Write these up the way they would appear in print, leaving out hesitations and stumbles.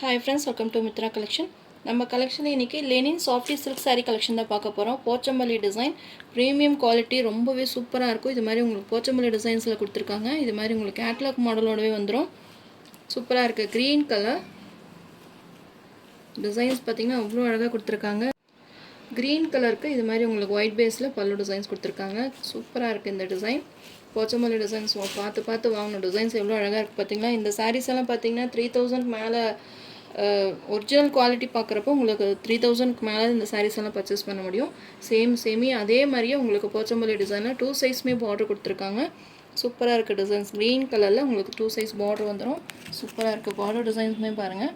Hi friends, welcome to Mitra collection. நம்ம collection இன்னைக்கு Lenin softy silk saree collection தான் பார்க்க போறோம். போச்சம்பள்ளி டிசைன் பிரீமியம் குவாலிட்டி ரொம்பவே சூப்பரா இருக்கும். இது மாதிரி உங்களுக்கு போச்சம்பள்ளி டிசைன்ஸ்ல கொடுத்திருக்காங்க. இது மாதிரி உங்களுக்கு கேட்டலாக் மாடலோடவே வந்துரும். சூப்பரா இருக்கு. green கலர் டிசைன்ஸ் பாத்தீங்கன்னா அவ்வளவு அழகா கொடுத்திருக்காங்க. green கலருக்கு இது மாதிரி உங்களுக்கு ஒயிட் பேஸ்ல பல்லு டிசைன்ஸ் கொடுத்திருக்காங்க. சூப்பரா இருக்கு இந்த டிசைன். போச்சம்பள்ளி டிசைன்ஸ் பார்த்து வாங்கணும். டிசைன்ஸ் எவ்வளவு அழகா இருக்கு பாத்தீங்களா? இந்த sarees எல்லாம் பாத்தீங்கன்னா 3000 மேல ஒரிஜினல் குவாலிட்டி பார்க்குறப்போ உங்களுக்கு 3000க்கு மேலே இந்த sarees எல்லாம் பர்ச்சேஸ் பண்ண முடியும். சேமி அதே மாதிரியே உங்களுக்கு போச்சம்பள்ளி டிசைனில் 2 சைஸ்மே பார்டர் கொடுத்துருக்காங்க. சூப்பராக இருக்குது டிசைன்ஸ். க்ரீன் கலரில் உங்களுக்கு 2 சைஸ் பார்டர் வந்துடும். சூப்பராக இருக்குது. பார்டர் டிசைன்ஸுமே பாருங்கள்,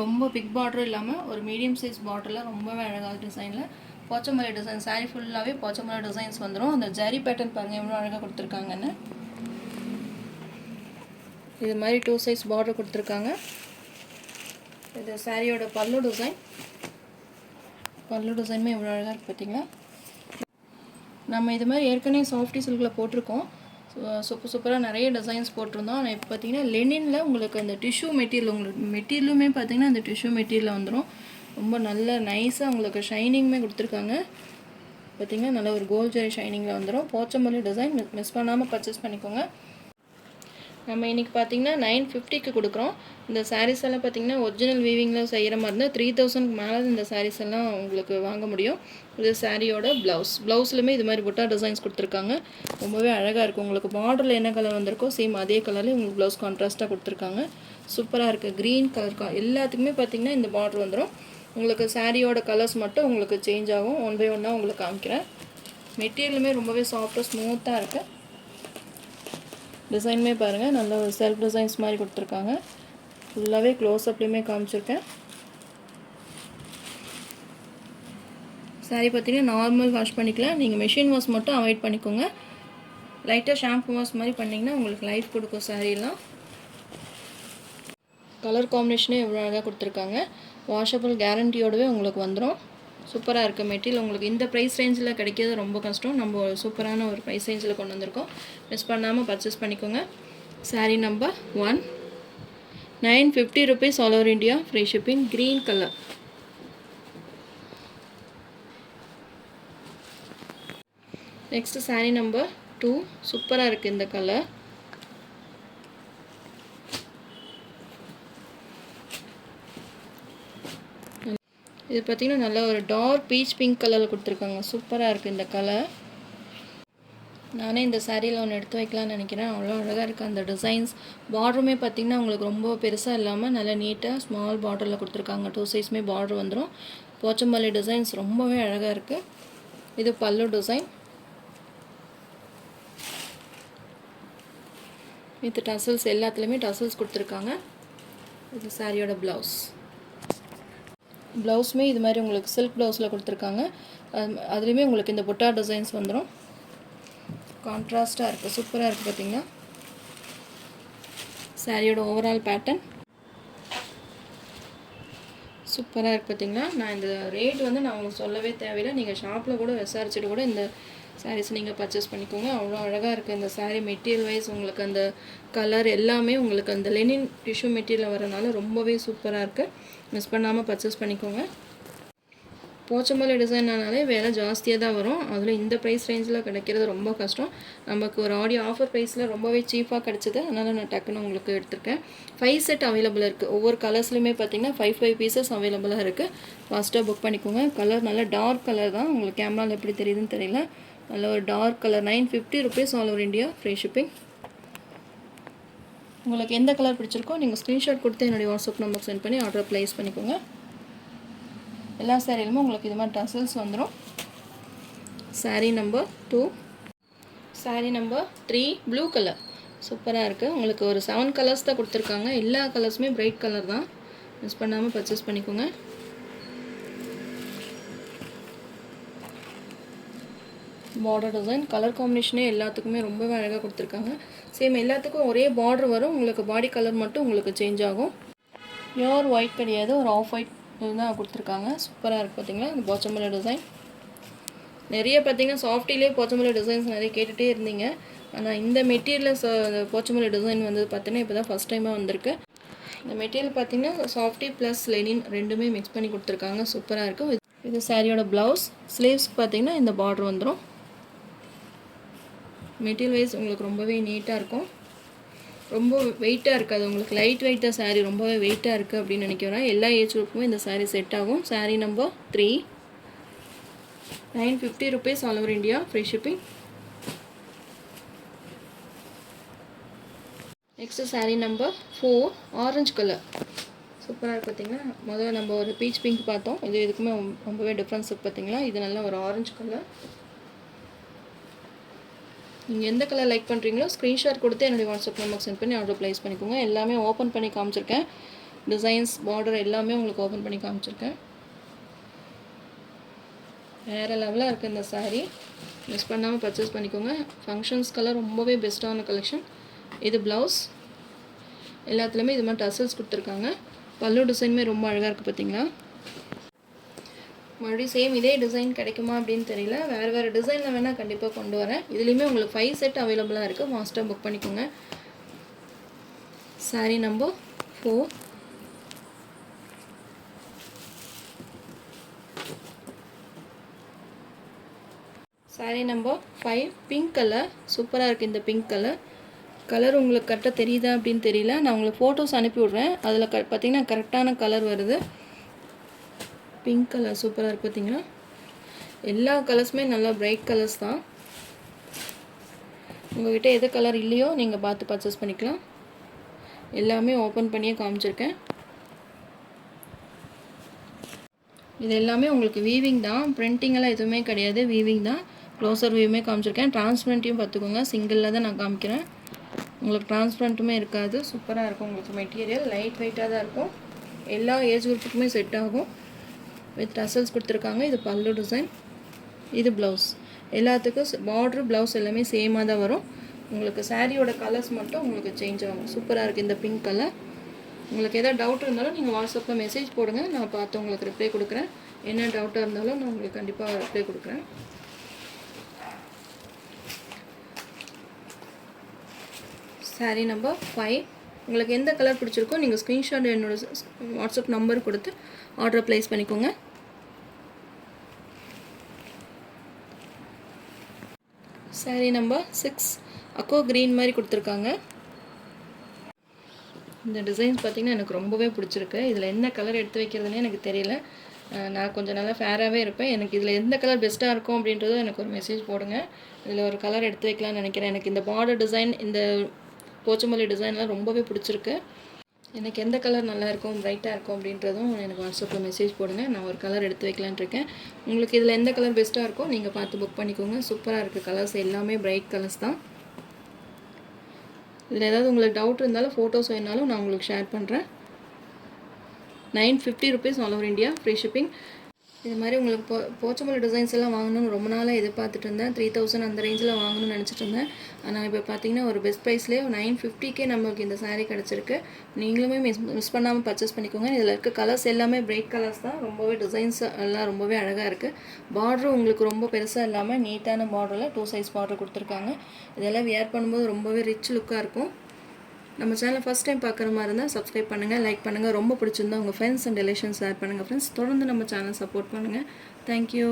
ரொம்ப பிக் பார்டர் இல்லாமல் ஒரு மீடியம் சைஸ் பார்டரில் ரொம்பவே அழகாக டிசைனில் போச்சம்பள்ளி டிசைன் saree ஃபுல்லாகவே போச்சம்பள்ளி டிசைன்ஸ் வந்துடும். அந்த ஜரி பேட்டர்ன் பாருங்கள் எவ்வளோ அழகாக கொடுத்துருக்காங்கன்னு. இது மாதிரி 2 சைஸ் பார்டர் கொடுத்துருக்காங்க. இது சாரியோட பல்லு டிசைனுமே எவ்வளோ அழகாக இருக்குது பார்த்தீங்களா? நம்ம இது மாதிரி ஏற்கனவே சாஃப்டி சில்கில் போட்டிருக்கோம். சூப்பராக நிறைய டிசைன்ஸ் போட்டிருந்தோம். ஆனால் இப்போ பார்த்தீங்கன்னா லெனினில் உங்களுக்கு அந்த டிஷ்யூ மெட்டீரியல், உங்களுக்கு மெட்டீரியலுமே பார்த்தீங்கன்னா அந்த டிஷ்யூ மெட்டீரியலில் வந்துடும். ரொம்ப நல்ல நைஸாக உங்களுக்கு ஷைனிங்குமே கொடுத்துருக்காங்க. பார்த்தீங்கன்னா நல்ல ஒரு கோல்ட் ஜெரி ஷைனிங்கில் வந்துடும். போச்சம்பள்ளி டிசைன் மிஸ் பண்ணாமல் பர்ச்சேஸ் பண்ணிக்கோங்க. நம்ம இன்றைக்கி பார்த்தீங்கன்னா 950க்கு கொடுக்குறோம். இந்த sarees எல்லாம் பார்த்தீங்கன்னா ஒரிஜினல் வீவிங்கில் செய்கிற மாதிரி இருந்தால் 3000க்கு மேலே இந்த sarees எல்லாம் உங்களுக்கு வாங்க முடியும். இது சாரியோட ப்ளவுஸ்லையுமே இது மாதிரி புட்டா டிசைன்ஸ் கொடுத்துருக்காங்க. ரொம்பவே அழகாக இருக்குது. உங்களுக்கு பார்டரில் என்ன கலர் வந்திருக்கோ சேம் அதே கலரில் உங்களுக்கு ப்ளவுஸ் கான்ட்ராஸ்ட்டாக கொடுத்துருக்காங்க. சூப்பராக இருக்குது. க்ரீன் கலர் எல்லாத்துக்குமே பார்த்தீங்கன்னா இந்த பார்டர் வந்துடும். உங்களுக்கு சாரியோட கலர்ஸ் மட்டும் உங்களுக்கு சேஞ்ச் ஆகும். ஒன் பை ஒன்னாக உங்களுக்கு காமிக்கிறேன். மெட்டீரியலுமே ரொம்பவே சாஃப்டாக ஸ்மூத்தாக இருக்குது. டிசைனுமே பாருங்கள், நல்ல ஒரு செல்ஃப் டிசைன்ஸ் மாதிரி கொடுத்துருக்காங்க. ஃபுல்லாகவே க்ளோஸ்அப்லேயுமே காமிச்சிருக்கேன். சாரி பார்த்தீங்கன்னா நார்மல் வாஷ் பண்ணிக்கலாம். நீங்கள் மெஷின் வாஷ் மட்டும் அவாய்ட் பண்ணிக்கோங்க. லைட்டாக ஷாம்பு வாஷ் மாதிரி பண்ணிங்கன்னா உங்களுக்கு லைஃப் கொடுக்கும். சாரீலாம் கலர் காம்பினேஷனே எவ்வளோ அழகாக கொடுத்துருக்காங்க. வாஷபிள் கேரண்டியோடவே உங்களுக்கு வந்துடும். சூப்பராக இருக்குது. மெட்டீரியல் உங்களுக்கு இந்த ப்ரைஸ் ரேஞ்சில் கிடைக்கிறது ரொம்ப கஷ்டம். நம்ம ஒரு சூப்பரான ஒரு ப்ரைஸ் ரேஞ்சில் கொண்டு வந்திருக்கோம். மிஸ் பண்ணாமல் பர்ச்சேஸ் பண்ணிக்கோங்க. Sari number 1, 950 rupees all over India, free shipping. Green colour. Next sari number 2. சூப்பராக இருக்குது இந்த கலர். இது பார்த்தீங்கன்னா நல்ல ஒரு டார்க் பீச் பிங்க் கலரில் கொடுத்துருக்காங்க. சூப்பராக இருக்குது இந்த கலர். நானே இந்த சாரியில் ஒன்று எடுத்து வைக்கலாம்னு நினைக்கிறேன். அவ்வளோ அழகாக இருக்குது அந்த டிசைன்ஸ். பார்டருமே பார்த்திங்கன்னா உங்களுக்கு ரொம்ப பெருசாக இல்லாமல் நல்லா நீட்டாக ஸ்மால் பார்டரில் கொடுத்துருக்காங்க. 2 சைஸுமே பார்டர் வந்துடும். போச்சம்பள்ளி டிசைன்ஸ் ரொம்பவே அழகாக இருக்குது. இது பல்லு டிசைன். இது டசல்ஸ், எல்லாத்துலேயுமே டசல்ஸ் கொடுத்துருக்காங்க. இது சாரியோட ப்ளவுஸுமே இது மாதிரி உங்களுக்கு சில்க் ப்ளவுஸில் கொடுத்துருக்காங்க. அதுலேயுமே உங்களுக்கு இந்த புட்டா டிசைன்ஸ் வந்துடும். கான்ட்ராஸ்ட்டாக இருக்குது. சூப்பராக இருக்குது பார்த்தீங்கன்னா. சாரியோட ஓவரால் பேட்டர்ன் சூப்பராக இருக்குது பார்த்தீங்கன்னா. நான் இந்த ரேட் வந்து நான் உங்களுக்கு சொல்லவே தேவையில்லை. நீங்கள் ஷாப்பில் கூட விசாரிச்சுட்டு கூட இந்த சாரீஸ் நீங்கள் பர்ச்சேஸ் பண்ணிக்கோங்க. அவ்வளோ அழகாக இருக்குது இந்த சாரீ. மெட்டீரியல் வைஸ் உங்களுக்கு அந்த கலர் எல்லாமே உங்களுக்கு அந்த லெனின் டிஷ்யூ மெட்டீரியல் வரனால ரொம்பவே சூப்பராக இருக்குது. மிஸ் பண்ணாமல் பர்ச்சேஸ் பண்ணிக்கோங்க. போச்சம்பள்ளி டிசைன்னாலே விலை ஜாஸ்தியாக தான் வரும். அதில் இந்த ப்ரைஸ் ரேஞ்சில் கிடைக்கிறது ரொம்ப கஷ்டம். நமக்கு ஒரு ஆஃபர் ப்ரைஸில் ரொம்பவே சீப்பாக கிடச்சிது. அதனால் நான் டக்குன்னு உங்களுக்கு எடுத்திருக்கேன். 5 செட் அவைலபிளாக இருக்குது. ஒவ்வொரு கலர்ஸ்லையுமே பார்த்தீங்கன்னா 5 பீசஸ் அவைலபிளாக இருக்குது. ஃபாஸ்ட்டாக புக் பண்ணிக்கோங்க. கலர் நல்ல டார்க் கலர் தான். உங்களுக்கு கேமராவில் எப்படி தெரியுதுன்னு தெரியல. நல்ல ஒரு dark colour. 950 rupees all over India, free shipping. உங்களுக்கு எந்த கலர் பிடிச்சிருக்கோ நீங்கள் ஸ்க்ரீன்ஷாட் கொடுத்து என்னுடைய வாட்ஸ்அப் நம்பருக்கு சென்ட் பண்ணி ஆர்டர் ப்ளேஸ் பண்ணிக்கோங்க. எல்லா சாரியிலுமே உங்களுக்கு இது மாதிரி டசல்ஸ் வந்துடும். Sari number 2. Sari number 3 blue colour. சூப்பராக இருக்குது. உங்களுக்கு ஒரு 7 கலர்ஸ் தான் கொடுத்துருக்காங்க. எல்லா கலர்ஸுமே பிரைட் கலர் தான். மிஸ் பண்ணாமல் பர்ச்சேஸ் பண்ணிக்கோங்க. பார்டர் டிசைன், கலர் காம்பினேஷனே எல்லாத்துக்குமே ரொம்பவே அழகாக கொடுத்துருக்காங்க. சேம் எல்லாத்துக்கும் ஒரே பார்டர் வரும். உங்களுக்கு பாடி கலர் மட்டும் உங்களுக்கு சேஞ்ச் ஆகும். பியோர் ஒயிட் கிடையாது, ஒரு ஆஃப் ஒயிட் தான் கொடுத்துருக்காங்க. சூப்பராக இருக்குது பார்த்தீங்களா இந்த போச்சம்பள்ளி டிசைன். நிறைய பார்த்தீங்கன்னா சாஃப்டிலே போச்சம்பள்ளி டிசைன்ஸ் நிறைய கேட்டுகிட்டே இருந்தீங்க. ஆனால் இந்த மெட்டீரியலில் போச்சம்பள்ளி டிசைன் வந்து பார்த்தீங்கன்னா இப்போ தான் ஃபஸ்ட் டைமாக வந்திருக்கு. இந்த மெட்டீரியல் பார்த்தீங்கன்னா சாஃப்டி ப்ளஸ் லெனின் ரெண்டுமே மிக்ஸ் பண்ணி கொடுத்துருக்காங்க. சூப்பராக இருக்கும். இது சாரியோட ப்ளவுஸ். ஸ்லீவ்ஸ் பார்த்தீங்கன்னா இந்த பார்டர் வந்துடும். மெட்டீரியல் வைஸ் உங்களுக்கு ரொம்பவே நீட்டாக இருக்கும். ரொம்ப வெயிட்டாக இருக்காது. உங்களுக்கு லைட் வெயிட்டாக சாரீ ரொம்பவே வெயிட்டாக இருக்குது அப்படின்னு நினைக்கிறேன். எல்லா ஏஜ் குரூப்புமே இந்த சாரீ செட் ஆகும். Sari number 3, 950 rupees all over India, free shipping. Next sari number 4, orange colour. சூப்பராக இருக்குது பார்த்தீங்களா. முதல்ல நம்ம ஒரு பீச் பிங்க் பார்த்தோம். இதுக்குமே ரொம்பவே டிஃப்ரென்ஸ் இருக்குது பார்த்தீங்களா. இது நல்ல ஒரு ஆரஞ்சு கலர். நீங்கள் எந்த கலர் லைக் பண்ணுறீங்களோ ஸ்க்ரீன்ஷாட் கொடுத்து என்னுடைய வாட்ஸ்அப் நம்பருக்கு சென்ட் பண்ணி ஆர்டர் ப்ளேஸ் பண்ணிக்கோங்க. எல்லாமே ஓப்பன் பண்ணி காமிச்சிருக்கேன். டிசைன்ஸ், பார்டர் எல்லாமே உங்களுக்கு ஓப்பன் பண்ணி காமிச்சிருக்கேன். வேறு லெவலாக இருக்குது இந்த சாரீ. மிஸ் பண்ணாமல் பர்ச்சேஸ் பண்ணிக்கோங்க. ஃபங்க்ஷன்ஸ்க்கெல்லாம் ரொம்பவே பெஸ்ட்டான கலெக்ஷன். இது ப்ளவுஸ். எல்லாத்துலேயுமே இது மாதிரி டசல்ஸ் கொடுத்துருக்காங்க. பல்லு டிசைனுமே ரொம்ப அழகாக இருக்குது பார்த்தீங்களா. மறுபடியும் சேம் இதே டிசைன் கிடைக்குமா அப்படின்னு தெரியல. வேறு டிசைனில் வேணால் கண்டிப்பாக கொண்டு வரேன். இதுலேயுமே உங்களுக்கு 5 செட் அவைலபிளாக இருக்குது. மாஸ்டர் புக் பண்ணிக்கோங்க. Sari number 4. Sari number 5, pink colour. சூப்பராக இருக்குது இந்த பிங்க் கலர் உங்களுக்கு கரெக்டாக தெரியுதா அப்படின்னு தெரியல. நான் உங்களுக்கு ஃபோட்டோஸ் அனுப்பி விட்றேன். அதில் பார்த்தீங்கன்னா கரெக்டான கலர் வருது. பிங்க் கலர் சூப்பராக இருக்குது பார்த்தீங்களா. எல்லா கலர்ஸுமே நல்லா பிரைட் கலர்ஸ் தான். உங்கள்கிட்ட எது கலர் இல்லையோ நீங்கள் பார்த்து பர்ச்சேஸ் பண்ணிக்கலாம். எல்லாமே ஓப்பன் பண்ணியே காமிச்சிருக்கேன். இது எல்லாமே உங்களுக்கு வீவிங் தான். பிரிண்டிங்கெல்லாம் எதுவுமே கிடையாது. வீவிங் தான். க்ளோசர் வியூமே காமிச்சிருக்கேன். டிரான்ஸ்பரண்ட்டையும் பார்த்துக்கோங்க. சிங்கிளில் தான் நான் காமிக்கிறேன். உங்களுக்கு டிரான்ஸ்பரண்ட்டுமே இருக்காது. சூப்பராக இருக்கும். உங்களுக்கு மெட்டீரியல் லைட் வெயிட்டாக தான் இருக்கும். எல்லா ஏஜ் குரூப்புக்குமே செட் ஆகும். வித் டசல்ஸ் கொடுத்துருக்காங்க. இது பல்லு டிசைன். இது ப்ளவுஸ். எல்லாத்துக்கும் பார்ட்ரு ப்ளவுஸ் எல்லாமே சேமாக தான் வரும். உங்களுக்கு சாரியோட கலர்ஸ் மட்டும் உங்களுக்கு சேஞ்ச் ஆகும். சூப்பராக இருக்குது இந்த பிங்க் கலர். உங்களுக்கு எதாவது டவுட் இருந்தாலும் நீங்கள் வாட்ஸ்அப்பில் மெசேஜ் போடுங்க. நான் பார்த்து உங்களுக்கு ரிப்ளை கொடுக்குறேன். என்ன டவுட்டாக இருந்தாலும் நான் உங்களுக்கு கண்டிப்பாக ரிப்ளை கொடுக்குறேன். சாரீ நம்பர் 5. உங்களுக்கு எந்த கலர் பிடிச்சிருக்கோ நீங்கள் ஸ்க்ரீன்ஷாட் என்னோடய வாட்ஸ்அப் நம்பர் கொடுத்து ஆர்டர் ப்ளேஸ் பண்ணிக்கோங்க. சாரீ நம்பர் 6, அக்கோ க்ரீன் மாதிரி கொடுத்துருக்காங்க. இந்த டிசைன்ஸ் பார்த்திங்கன்னா எனக்கு ரொம்பவே பிடிச்சிருக்கு. இதில் என்ன கலர் எடுத்து வைக்கிறதுனே எனக்கு தெரியல. நான் கொஞ்சம் நல்லா ஃபேராகவே இருப்பேன். எனக்கு இதில் எந்த கலர் பெஸ்ட்டாக இருக்கும் அப்படின்றதும் எனக்கு ஒரு மெசேஜ் போடுங்க. இதில் ஒரு கலர் எடுத்து வைக்கலாம்னு நினைக்கிறேன். எனக்கு இந்த பார்டர் டிசைன், இந்த போச்சமல்லி டிசைன்லாம் ரொம்பவே பிடிச்சிருக்கு. எனக்கு எந்த கலர் நல்லா இருக்கும், பிரைட்டாக இருக்கும் அப்படின்றதும் எனக்கு வாட்ஸ்அப்பில் மெசேஜ் போடுங்க. நான் ஒரு கலர் எடுத்து வைக்கலான்னு இருக்கேன். உங்களுக்கு இதில் எந்த கலர் பெஸ்ட்டாக இருக்கோ நீங்கள் பார்த்து புக் பண்ணிக்கோங்க. சூப்பராக இருக்குது. கலர்ஸ் எல்லாமே பிரைட் கலர்ஸ் தான். இதில் ஏதாவது உங்களுக்கு டவுட் இருந்தாலும் ஃபோட்டோஸ் வேணாலும் நான் உங்களுக்கு ஷேர் பண்ணுறேன். 950 rupees all over India, free shipping. இது மாதிரி உங்களுக்கு போச்சமல்லி டிசைன்ஸ் எல்லாம் வாங்கணும்னு ரொம்ப நாளாக எதிர்பார்த்துட்டு இருந்தேன். 3000 அந்த ரேஞ்சில் வாங்கணும்னு நினச்சிட்டு இருந்தேன். ஆனால் இப்போ பார்த்தீங்கன்னா ஒரு பெஸ்ட் ப்ரைஸ்லேயே 950க்கே நம்மளுக்கு இந்த சாரீ கிடச்சிருக்கு. நீங்களுமே மிஸ் பண்ணாமல் பர்ச்சேஸ் பண்ணிக்கோங்க. இதில் இருக்க கலர்ஸ் எல்லாமே பிரைட் கலர்ஸ் தான். ரொம்பவே டிசைன்ஸ் எல்லாம் ரொம்பவே அழகாக இருக்குது. பார்டரும் உங்களுக்கு ரொம்ப பெருசாக இல்லாமல் நீட்டான பார்டரில் 2 சைஸ் பார்டர் கொடுத்துருக்காங்க. இதெல்லாம் வியர் பண்ணும்போது ரொம்பவே ரிச் லுக்காக இருக்கும். நம்ம சேனலை ஃபஸ்ட் டைம் பார்க்குற மாதிரி இருந்தால் சப்ஸ்கிரைப் பண்ணுங்கள், லைக் பண்ணுங்கள். ரொம்ப பிடிச்சிருந்தா உங்கள் ஃப்ரெண்ட்ஸ் அண்ட் ரிலேஷன்ஸ் ஷேர் பண்ணுங்கள். ஃப்ரெண்ட்ஸ் தொடர்ந்து நம்ம சேனல் சப்போர்ட் பண்ணுங்கள். தேங்க்யூ.